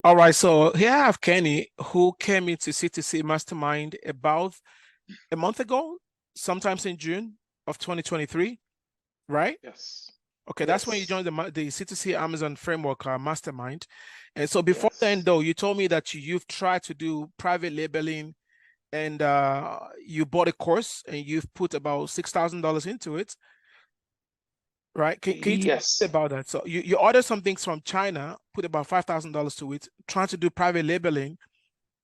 All right, so here I have Kenny who came into C2C Mastermind about a month ago, sometimes in June of 2023, right? Yes. Okay, that's when you Yes. joined the C2C Amazon Framework Mastermind. And so before then, Yes. though, you told me that you've tried to do private labeling and you bought a course and you've put about $6,000 into it, right? Can you tell me Yes. about that? So you ordered some things from China, put about $5,000 to it, trying to do private labeling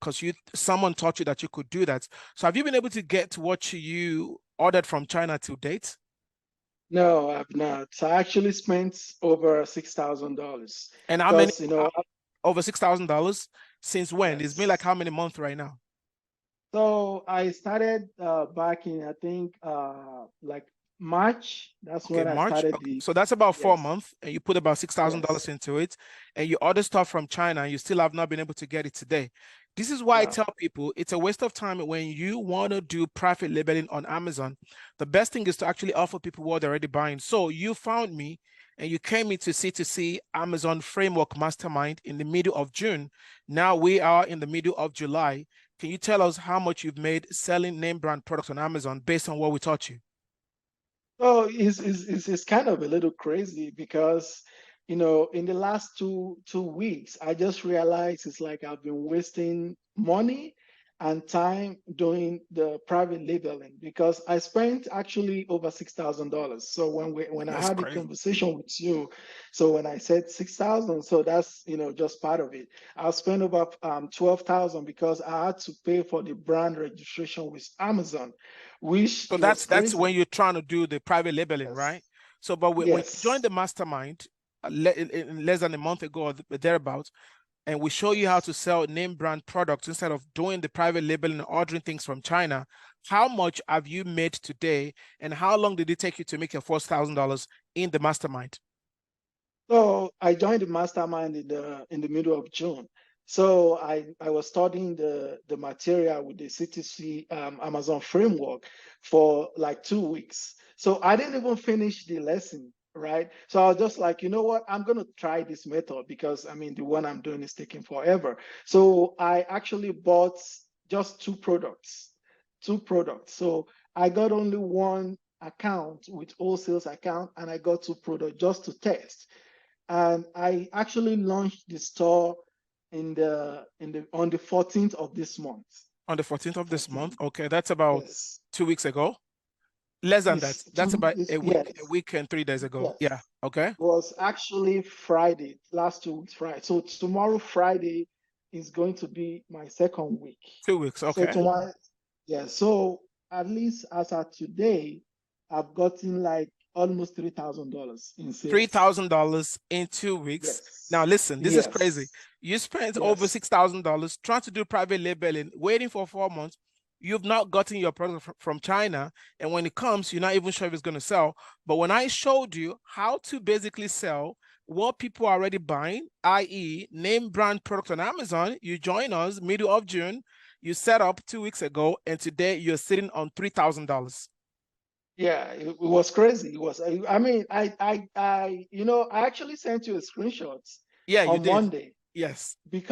because someone taught you that you could do that. So have you been able to get what you ordered from China to date? No, I've not. I actually spent over $6,000 And how many because, over $6,000 since when? It's been like yes. how many months right now? So I started back in, I think, like March. That's Okay, when I March. started Okay. the, So that's about four yes, months, and you put about $6,000 yes. into it, and you order stuff from China, and you still have not been able to get it today. This is why I No. tell people it's a waste of time when you want to do private labeling on Amazon. The best thing is to actually offer people what they're already buying. So you found me and you came into C2C Amazon Framework Mastermind in the middle of June. Now we are in the middle of July. Can you tell us how much you've made selling name brand products on Amazon based on what we taught you? So it's kind of a little crazy because, in the last two weeks, I just realized it's like I've been wasting money and time doing the private labeling because I spent actually over $6,000. So when I That's had the crazy. conversation with you, so when I said 6,000, so that's just part of it. I spent over 12,000 because I had to pay for the brand registration with Amazon, which So it was that's when crazy. you're trying to do the private labeling, right? Yes. So, but when you join Yes. the mastermind in less than a month ago or thereabouts, and we show you how Yes. to sell name brand products instead of doing the private labeling and ordering things from China, how much have you made today, and how long did it take you to make your $4,000 in the mastermind? So I joined the mastermind in the middle of June. So I was studying the material with the CTC Amazon framework for like 2 weeks. So I didn't even finish the lesson, right? So I was just like, you know what? I'm gonna try this method because I mean the one I'm doing is taking forever. So I actually bought just two products. So I got only one account with all sales account and I got two products just to test. And I actually launched the store on the 14th of this month. On the 14th of this month. 14. Okay, that's about Yes. 2 weeks ago. Less than that. It's That's two about is a yes. week and 3 days ago. Yeah. Yes. Okay. Was actually Friday, last 2 weeks Friday. So tomorrow Friday is going to be my second week. 2 weeks. So Okay. tomorrow, yeah. So at least as of today, I've gotten like almost $3,000 in sales. $3,000 in 2 weeks. Now, Yes. listen, this is crazy. Yes. You spent over Yes. $6,000 trying to do private labeling, waiting for 4 months. You've not gotten your product from China. And when it comes, you're not even sure if it's going to sell. But when I showed you how to basically sell what people are already buying, i.e., name brand products on Amazon, you join us middle of June. You set up 2 weeks ago, and today you're sitting on $3,000. Yeah, it was crazy. It was, I mean, I actually sent you a screenshot Yeah, you on did. Monday Yes. And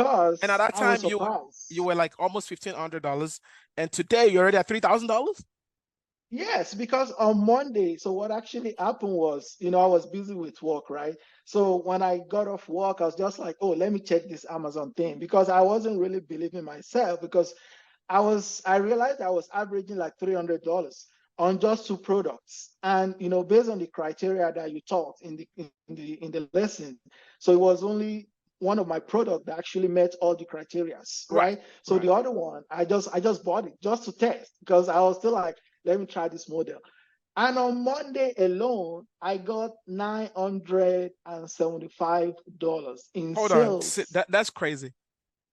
at because that I was time, you surprised. were like almost $1,500, and today you're already at $3,000. Yes, because on Monday, so what actually happened was, I was busy with work, right? So when I got off work, I was just like, oh, let me check this Amazon thing because I wasn't really believing myself because I realized I was averaging like $300 on just two products. And based on the criteria that you taught in the lesson, so it was only one of my product that actually met all the criterias, Right, right? So right. the other one, I just bought it just to test because I was still like, let me try this model. And on Monday alone, I got $975 in Hold on. sales. That's crazy.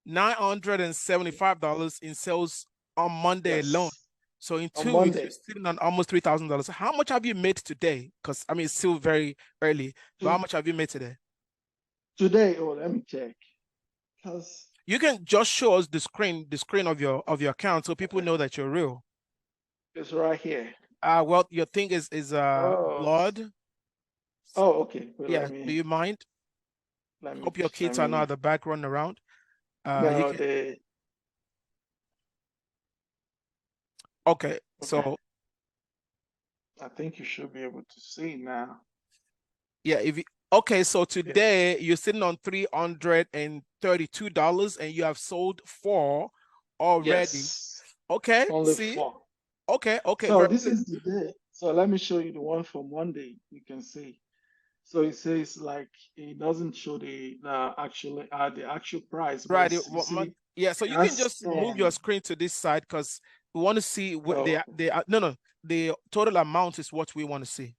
$975 in sales on Monday alone. Yes, So in on 2 weeks, you're Monday. sitting on almost $3,000. How much have you made today? Because I mean, it's still very early, but how To, much have you made today? Today, oh, let me check. Because, You can just show us the screen of your account so people okay, know that you're real. it's right here. Well, your thing is Oh, blood. oh, okay. Well, Yeah. Do you mind? let me, Hope your let kids are not me, at the back running around. You No, can, the okay, okay. so I think you should be able to see now. yeah, if you, okay, so Yeah. today you're sitting on $332 and you have sold four already. Yes, Okay, only see, 4. okay, So very this good. is the day. So let me show you the one for Monday. You can see. So it says like it doesn't show the actual price, but Right. it's, you see Yeah, so it you can has just move your 10. screen to this side because we want to see what Oh, no, the total amount is what we want to see.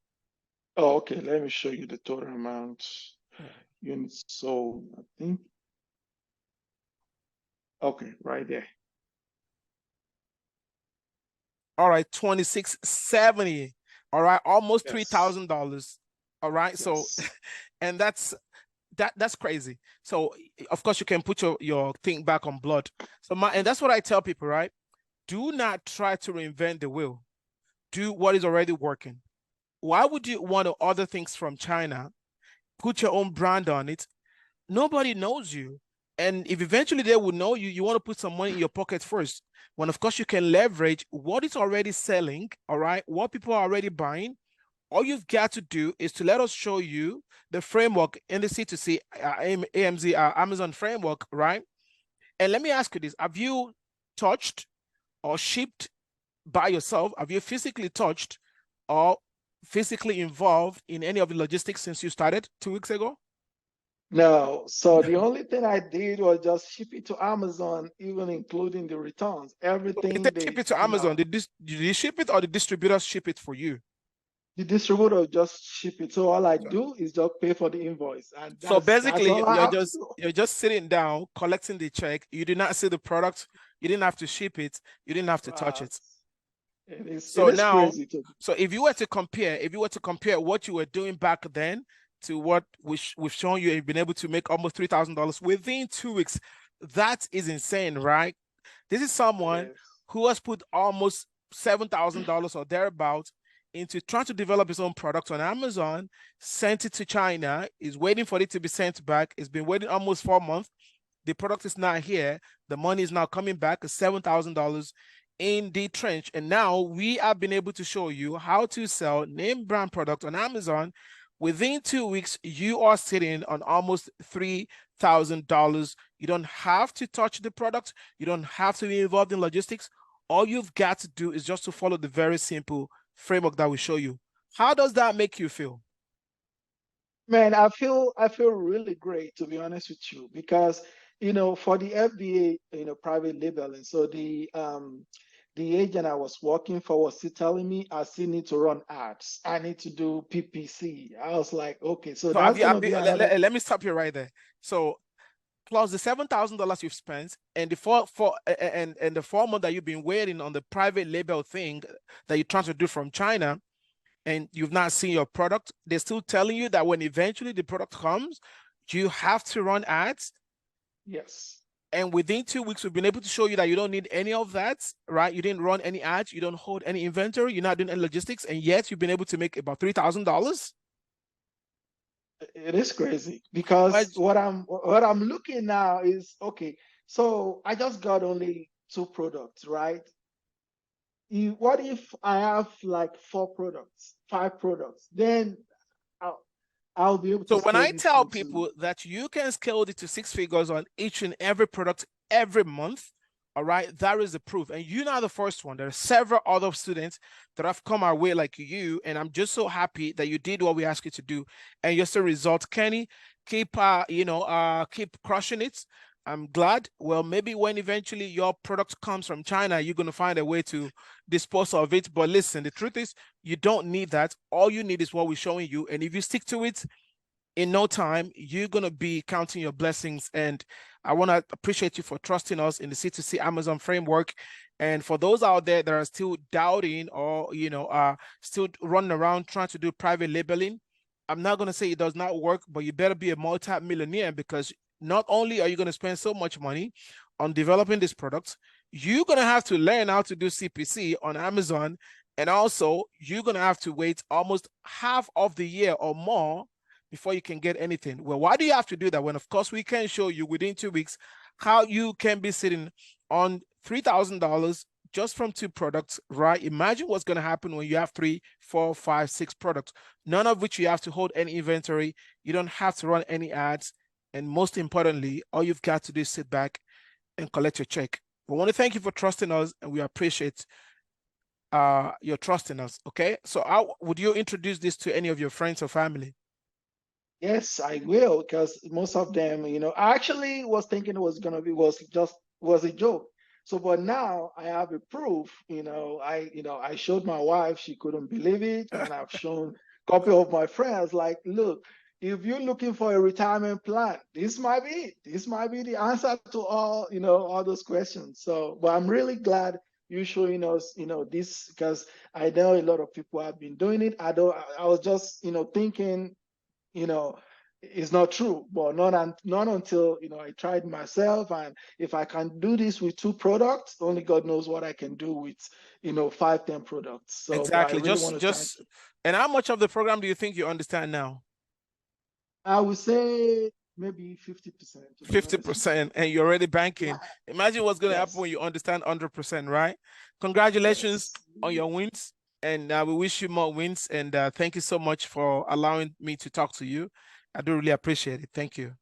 oh, okay. Let me show you the total amount Yeah. units sold. I think. Okay, right there. All right, 2670. All right, almost Yes, $3,000. All right, so yes. and that's crazy. So of course you can put your thing back on blood. So and that's what I tell people, right? Do not try to reinvent the wheel. Do what is already working. Why would you want to order things from China, put your own brand on it? Nobody knows you. And if eventually they will know you, you want to put some money in your pocket first. When of course you can leverage what is already selling, all right, what people are already buying. All you've got to do is to let us show you the framework in the C2C AMZ Amazon framework, right? And let me ask you this: have you touched or shipped by yourself? Have you physically touched or physically involved in any of the logistics since you started 2 weeks ago? No, so the only thing I did was just ship it to Amazon, even including the returns. So when they Everything ship they, it to Amazon, did they ship it or the distributors ship it for you? the distributor just ship it. So all I So, do is just pay for the invoice, and so that's basically, all I have to do. you're just sitting down, collecting the check. You did not see the product. You didn't have to ship it. You didn't have to touch Wow, it. it So is now, crazy to. so if you were to compare what you were doing back then to what we've shown you, you've been able to make almost $3,000 within 2 weeks. That is insane, right? This is It someone is. who has put almost $7,000 or thereabouts into trying to develop his own product on Amazon, sent it to China, is waiting for it to be sent back. It's been waiting almost 4 months. The product is not here. The money is now coming back, $7,000 in the trench. And now we have been able to show you how to sell name brand product on Amazon. Within 2 weeks, you are sitting on almost $3,000. You don't have to touch the product. You don't have to be involved in logistics. All you've got to do is just to follow the very simple framework that we show you. How does that make you feel? Man, I feel really great, to be honest with you, because for the FBA, private labeling. So the agent I was working for was still telling me I still need to run ads. I need to do PPC. I was like, okay, so So that's gonna have be you another. let me stop you right there. So plus the $7,000 you've spent and the and the 4 months that you've been waiting on the private label thing that you're trying to do from China, and you've not seen your product, they're still telling you that when eventually the product comes, you have to run ads. Yes. And within 2 weeks, we've been able to show you that you don't need any of that, right? You didn't run any ads, you don't hold any inventory, you're not doing any logistics, and yet you've been able to make about $3,000. It is crazy But because what I'm looking now is okay. So I just got only 2 products, right? What if I have like 4 products, 5 products? Then I'll, I'll be able to so when scale I this tell thing to. people that you can scale it to 6 figures on each and every product every month, all right, that is the proof. And you're not the first one. There are several other students that have come our way like you, and I'm just so happy that you did what we asked you to do, and you're still result. Kenny, keep crushing it. I'm glad. Well, maybe when eventually your product comes from China, you're gonna find a way to dispose of it. But listen, the truth is, you don't need that. All you need is what we're showing you, and if you stick to it, in no time, you're going to be counting your blessings. And I want to appreciate you for trusting us in the C2C Amazon framework. And for those out there that are still doubting or, still running around trying to do private labeling, I'm not going to say it does not work, but you better be a multi-millionaire because not only are you going to spend so much money on developing this product, you're going to have to learn how to do CPC on Amazon. And also, you're going to have to wait almost half of the year or more before you can get anything. Well, why do you have to do that when, of course, we can show you within 2 weeks how you can be sitting on $3,000 just from 2 products, right? Imagine what's going to happen when you have 3, 4, 5, 6 products, none of which you have to hold any inventory. You don't have to run any ads. And most importantly, all you've got to do is sit back and collect your check. We want to thank you for trusting us, and we appreciate your trust in us. Okay, so how would you introduce this to any of your friends or family? Yes, I will, because most of them, I actually was thinking it was gonna be was a joke. So, but now I have a proof. I showed my wife; she couldn't believe it, and I've shown a couple of my friends. Like, look, if you're looking for a retirement plan, this might be it. This might be the answer to all those questions. So, but I'm really glad you showing us, this, because I know a lot of people have been doing it. I was just, thinking, you know it's not true, but not until I tried myself. And if I can do this with 2 products, only God knows what I can do with 5, 10 products. So, but I Exactly. really want to thank Just, you. and how much of the program do you think you understand now? I would say maybe 50%, to be honest with 50%, and you're already you. banking. Imagine what's going to happen Yes. when you understand 100%, right? Congratulations Yes. on your wins, and we wish you more wins. And thank you so much for allowing me to talk to you. I do really appreciate it. Thank you.